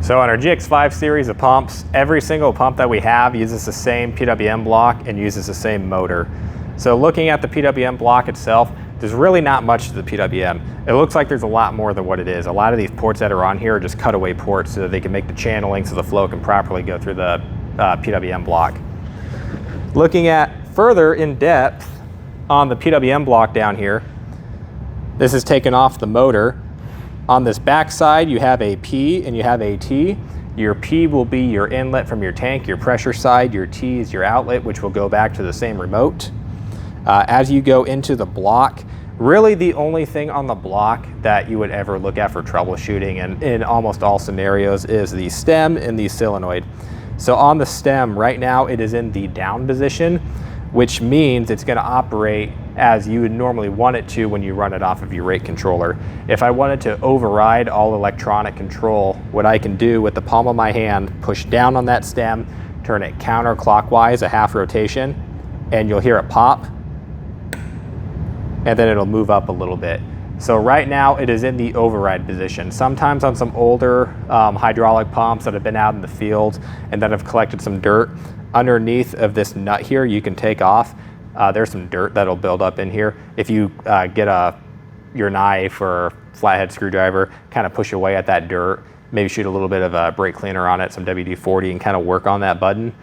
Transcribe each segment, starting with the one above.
So on our GX5 series of pumps, every single pump that we have uses the same PWM block and uses the same motor. So looking at the PWM block itself, there's really not much to the PWM. It looks like there's a lot more than what it is. A lot of these ports that are on here are just cutaway ports so that they can make the channeling so the flow can properly go through the PWM block. Looking at further in depth on the PWM block down here, this is taken off the motor. On this back side, you have a P and you have a T. Your P will be your inlet from your tank, your pressure side. Your T is your outlet, which will go back to the same remote. As you go into the block, really the only thing on the block that you would ever look at for troubleshooting, and in almost all scenarios, is the stem and the solenoid. So on the stem right now, it is in the down position, which means it's going to operate as you would normally want it to when you run it off of your rate controller. If I wanted to override all electronic control, what I can do with the palm of my hand, push down on that stem, turn it counterclockwise, a half rotation, and you'll hear it pop, and then it'll move up a little bit. So right now it is in the override position. Sometimes on some older hydraulic pumps that have been out in the field and that have collected some dirt, underneath of this nut here you can take off. There's some dirt that'll build up in here. If you get your knife or flathead screwdriver, kind of push away at that dirt, maybe shoot a little bit of a brake cleaner on it, some WD-40, and kind of work on that button,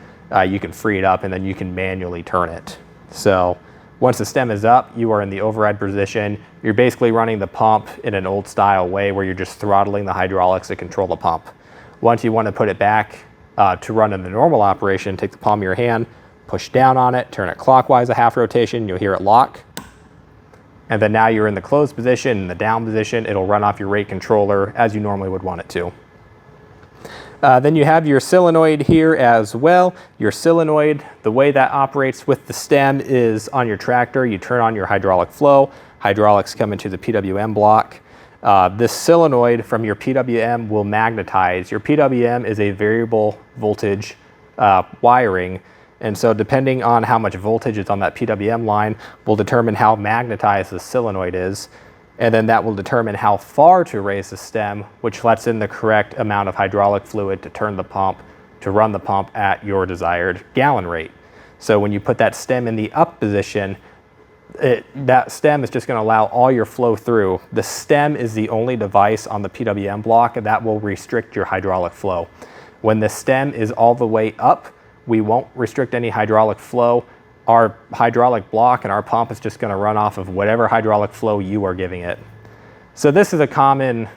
you can free it up and then you can manually turn it. So once the stem is up, you are in the override position. You're basically running the pump in an old style way where you're just throttling the hydraulics to control the pump. Once you want to put it back to run in the normal operation, take the palm of your hand, push down on it, turn it clockwise a half rotation, you'll hear it lock. And then now you're in the closed position. In the down position, it'll run off your rate controller as you normally would want it to. Then you have your solenoid here as well. Your solenoid, the way that operates with the stem is on your tractor, you turn on your hydraulic flow, hydraulics come into the PWM block. This solenoid from your PWM will magnetize. Your PWM is a variable voltage wiring, and so depending on how much voltage is on that PWM line will determine how magnetized the solenoid is, and then that will determine how far to raise the stem, which lets in the correct amount of hydraulic fluid to turn the pump, to run the pump at your desired gallon rate. So when you put that stem in the up position, that stem is just going to allow all your flow through. The stem is the only device on the PWM block that will restrict your hydraulic flow. When the stem is all the way up, we won't restrict any hydraulic flow. Our hydraulic block and our pump is just going to run off of whatever hydraulic flow you are giving it. So this is a common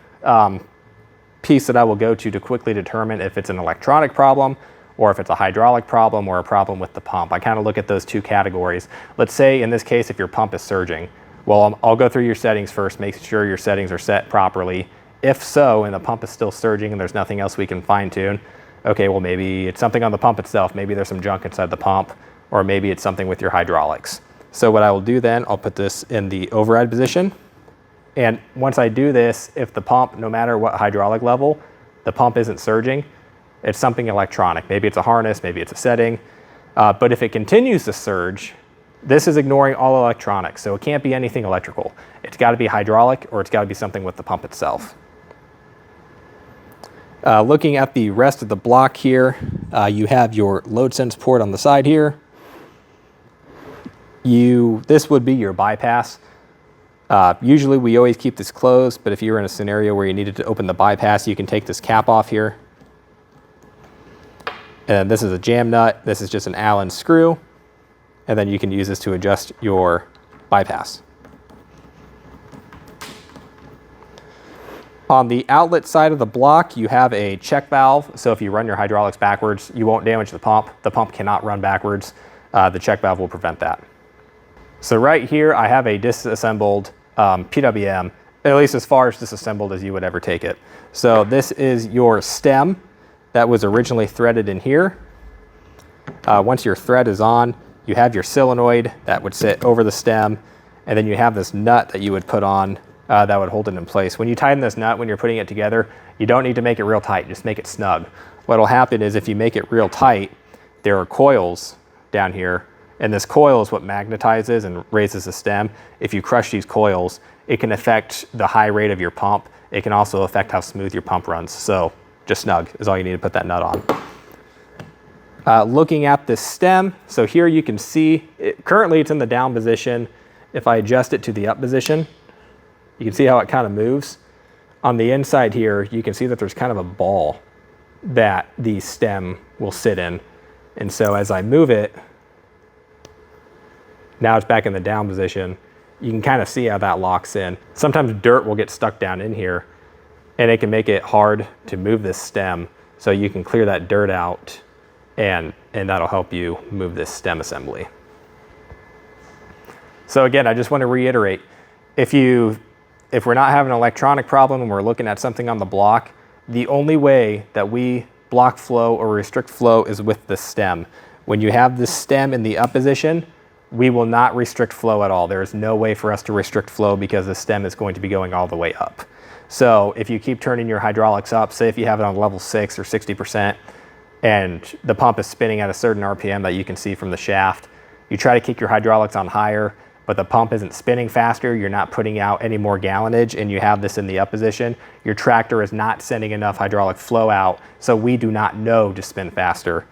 piece that I will go to quickly determine if it's an electronic problem or if it's a hydraulic problem or a problem with the pump. I kind of look at those two categories. Let's say in this case, if your pump is surging, well, I'll go through your settings first, make sure your settings are set properly. If so, and the pump is still surging and there's nothing else we can fine tune, okay, well maybe it's something on the pump itself. Maybe there's some junk inside the pump, or maybe it's something with your hydraulics. So what I will do then, I'll put this in the override position. And once I do this, if the pump, no matter what hydraulic level, the pump isn't surging, it's something electronic. Maybe it's a harness, maybe it's a setting. But if it continues to surge, this is ignoring all electronics. So it can't be anything electrical. It's got to be hydraulic or it's got to be something with the pump itself. Looking at the rest of the block here, you have your load sense port on the side here. This would be your bypass. Usually we always keep this closed, but if you're in a scenario where you needed to open the bypass, you can take this cap off here. And this is a jam nut. This is just an Allen screw. And then you can use this to adjust your bypass. On the outlet side of the block, you have a check valve. So if you run your hydraulics backwards, you won't damage the pump. The pump cannot run backwards. The check valve will prevent that. So right here, I have a disassembled PWM, at least as far as disassembled as you would ever take it. So this is your stem that was originally threaded in here. Once your thread is on, you have your solenoid that would sit over the stem, and then you have this nut that you would put on that would hold it in place. When you tighten this nut, when you're putting it together, you don't need to make it real tight, just make it snug. What'll happen is if you make it real tight, there are coils down here, and this coil is what magnetizes and raises the stem. If you crush these coils, it can affect the high rate of your pump. It can also affect how smooth your pump runs. So just snug is all you need to put that nut on. Looking at the stem, so here you can see, currently it's in the down position. If I adjust it to the up position, you can see how it kind of moves. On the inside here, you can see that there's kind of a ball that the stem will sit in. And so as I move it, now it's back in the down position. You can kind of see how that locks in. Sometimes dirt will get stuck down in here, and it can make it hard to move this stem. So you can clear that dirt out, and that'll help you move this stem assembly. So again, I just want to reiterate, if we're not having an electronic problem and we're looking at something on the block, the only way that we block flow or restrict flow is with the stem. When you have the stem in the up position, we will not restrict flow at all. There is no way for us to restrict flow because the stem is going to be going all the way up. So if you keep turning your hydraulics up, say if you have it on level 6 or 60%, and the pump is spinning at a certain RPM that you can see from the shaft, you try to kick your hydraulics on higher, but the pump isn't spinning faster, you're not putting out any more gallonage, and you have this in the up position, your tractor is not sending enough hydraulic flow out, so we do not know to spin faster.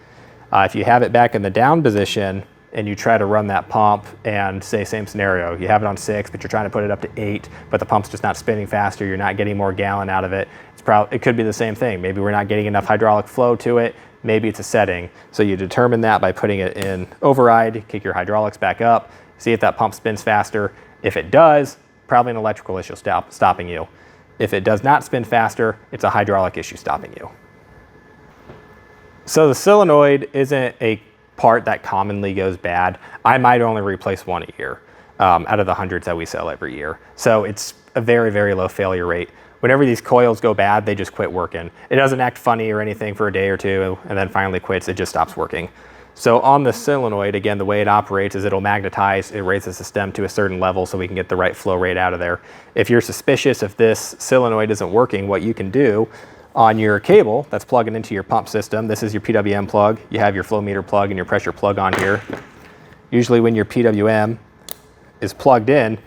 If you have it back in the down position and you try to run that pump, and say same scenario, you have it on 6, but you're trying to put it up to 8, but the pump's just not spinning faster, you're not getting more gallon out of it, it could be the same thing. Maybe we're not getting enough hydraulic flow to it, maybe it's a setting. So you determine that by putting it in override, kick your hydraulics back up, see if that pump spins faster. If it does, probably an electrical issue stopping you. If it does not spin faster, it's a hydraulic issue stopping you. So the solenoid isn't a part that commonly goes bad. I might only replace one a year out of the hundreds that we sell every year. So it's a very, very low failure rate. Whenever these coils go bad, they just quit working. It doesn't act funny or anything for a day or two, and then finally quits, it just stops working. So on the solenoid, again, the way it operates is it'll magnetize, it raises the stem to a certain level so we can get the right flow rate out of there. If you're suspicious if this solenoid isn't working, what you can do on your cable that's plugging into your pump system, this is your PWM plug, you have your flow meter plug and your pressure plug on here. Usually when your PWM is plugged in,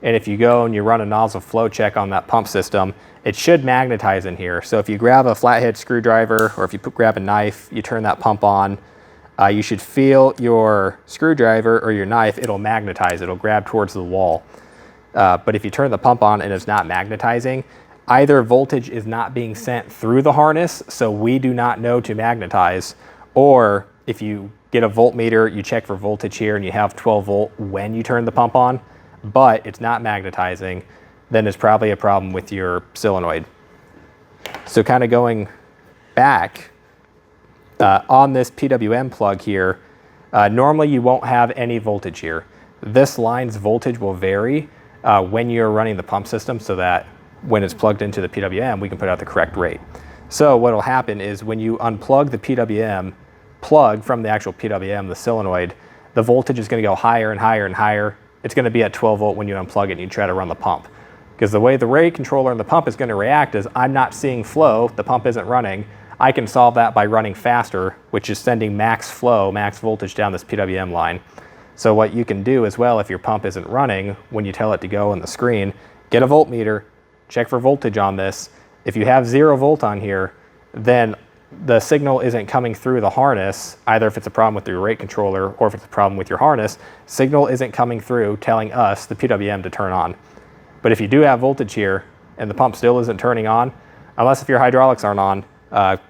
and if you go and you run a nozzle flow check on that pump system, it should magnetize in here. So if you grab a flathead screwdriver or if you grab a knife, you turn that pump on, you should feel your screwdriver or your knife, it'll magnetize, it'll grab towards the wall. But if you turn the pump on and it's not magnetizing, either voltage is not being sent through the harness, so we do not know to magnetize, or if you get a voltmeter, you check for voltage here and you have 12 volt when you turn the pump on, but it's not magnetizing, then it's probably a problem with your solenoid. So kind of going back, on this PWM plug here, normally you won't have any voltage here. This line's voltage will vary when you're running the pump system so that when it's plugged into the PWM, we can put out the correct rate. So what will happen is when you unplug the PWM plug from the actual PWM, the solenoid, the voltage is going to go higher and higher and higher. It's going to be at 12 volt when you unplug it and you try to run the pump. Because the way the rate controller and the pump is going to react is I'm not seeing flow, the pump isn't running. I can solve that by running faster, which is sending max flow, max voltage down this PWM line. So what you can do as well if your pump isn't running, when you tell it to go on the screen, get a voltmeter, check for voltage on this. If you have 0 volt on here, then the signal isn't coming through the harness, either if it's a problem with your rate controller or if it's a problem with your harness, signal isn't coming through telling us, the PWM, to turn on. But if you do have voltage here and the pump still isn't turning on, unless if your hydraulics aren't on,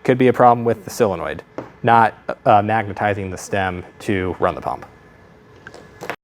could be a problem with the solenoid, not magnetizing the stem to run the pump.